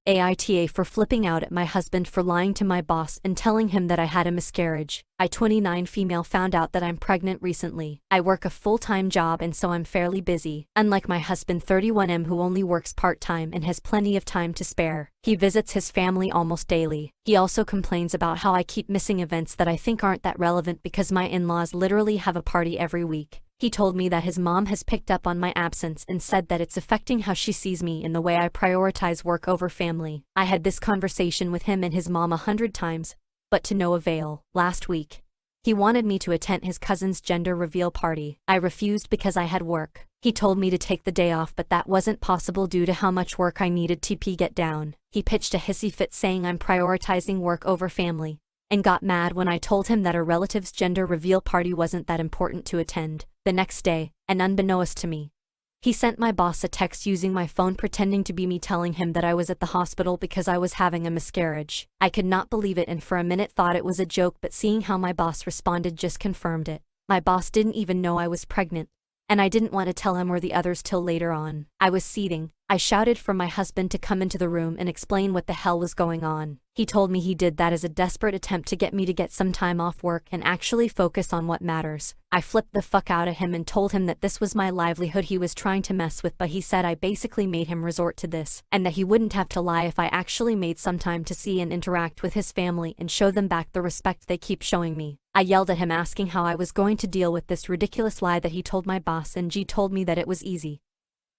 AITA for flipping out at my husband for lying to my boss and telling him that I had a miscarriage. I 29 female found out that I'm pregnant recently. I work a full-time job and so I'm fairly busy, unlike my husband 31M who only works part-time and has plenty of time to spare. He visits his family almost daily. He also complains about how I keep missing events that I think aren't that relevant because my in-laws literally have a party every week. He told me that his mom has picked up on my absence and said that it's affecting how she sees me and the way I prioritize work over family. I had this conversation with him and his mom 100 times, but to no avail. Last week, he wanted me to attend his cousin's gender reveal party. I refused because I had work. He told me to take the day off, but that wasn't possible due to how much work I needed to get down. He pitched a hissy fit saying I'm prioritizing work over family, and got mad when I told him that a relative's gender reveal party wasn't that important to attend. The next day, and unbeknownst to me, he sent my boss a text using my phone pretending to be me telling him that I was at the hospital because I was having a miscarriage. I could not believe it and for a minute thought it was a joke, but seeing how my boss responded just confirmed it. My boss didn't even know I was pregnant, and I didn't want to tell him or the others till later on. I was seething. I shouted for my husband to come into the room and explain what the hell was going on. He told me he did that as a desperate attempt to get me to get some time off work and actually focus on what matters. I flipped the fuck out at him and told him that this was my livelihood he was trying to mess with, but he said I basically made him resort to this, and that he wouldn't have to lie if I actually made some time to see and interact with his family and show them back the respect they keep showing me. I yelled at him asking how I was going to deal with this ridiculous lie that he told my boss, and G told me that it was easy.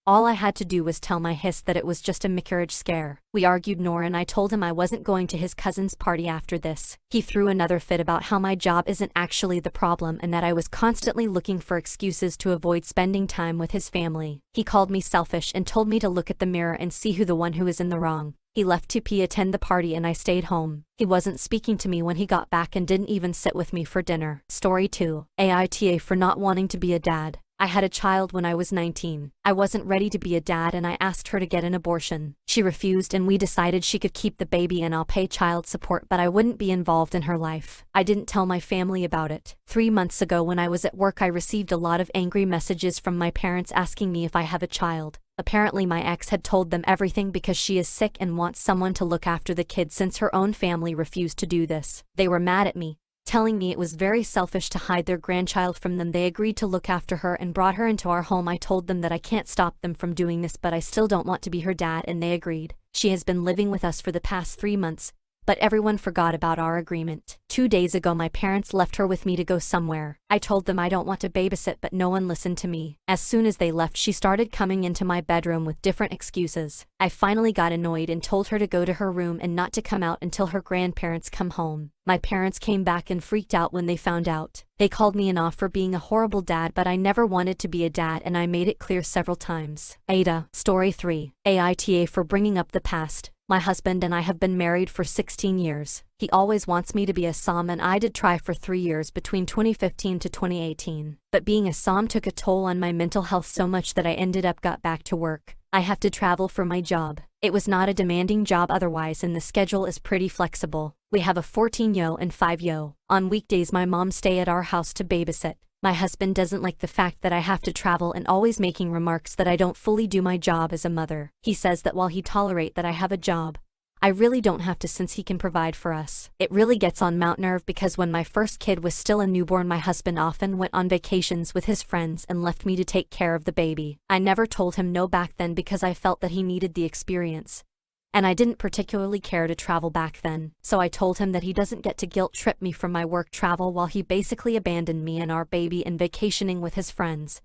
All I had to do was tell my hiss that it was just a miscarriage scare. We argued more and I told him I wasn't going to his cousin's party after this. He threw another fit about how my job isn't actually the problem and that I was constantly looking for excuses to avoid spending time with his family. He called me selfish and told me to look at the mirror and see who the one who is in the wrong. He left to attend the party and I stayed home. He wasn't speaking to me when he got back and didn't even sit with me for dinner. Story 2. AITA for not wanting to be a dad. I had a child when I was 19. I wasn't ready to be a dad and I asked her to get an abortion. She refused and we decided she could keep the baby and I'll pay child support, but I wouldn't be involved in her life. I didn't tell my family about it. 3 months ago when I was at work I received a lot of angry messages from my parents asking me if I have a child. Apparently my ex had told them everything because she is sick and wants someone to look after the kid since her own family refused to do this. They were mad at me, telling me it was very selfish to hide their grandchild from them. They agreed to look after her and brought her into our home. I told them that I can't stop them from doing this, but I still don't want to be her dad, and they agreed. She has been living with us for the past 3 months, but everyone forgot about our agreement. 2 days ago my parents left her with me to go somewhere. I told them I don't want to babysit, but no one listened to me. As soon as they left she started coming into my bedroom with different excuses. I finally got annoyed and told her to go to her room and not to come out until her grandparents come home. My parents came back and freaked out when they found out. They called me an off for being a horrible dad, but I never wanted to be a dad and I made it clear several times. AITA. Story 3. AITA for bringing up the past. My husband and I have been married for 16 years. He always wants me to be a SOM and I did try for 3 years between 2015 to 2018. But being a SOM took a toll on my mental health so much that I got back to work. I have to travel for my job. It was not a demanding job otherwise and the schedule is pretty flexible. We have a 14-year and 5-year. On weekdays my mom stay at our house to babysit. My husband doesn't like the fact that I have to travel and always making remarks that I don't fully do my job as a mother. He says that while he tolerate that I have a job, I really don't have to since he can provide for us. It really gets on my nerve because when my first kid was still a newborn my husband often went on vacations with his friends and left me to take care of the baby. I never told him no back then because I felt that he needed the experience. And I didn't particularly care to travel back then, so I told him that he doesn't get to guilt trip me from my work travel while he basically abandoned me and our baby and vacationing with his friends.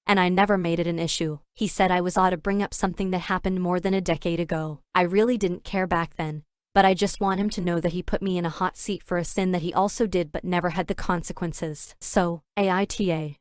And I never made it an issue. He said I was ought to bring up something that happened more than a decade ago. I really didn't care back then, but I just want him to know that he put me in a hot seat for a sin that he also did but never had the consequences. So, AITA.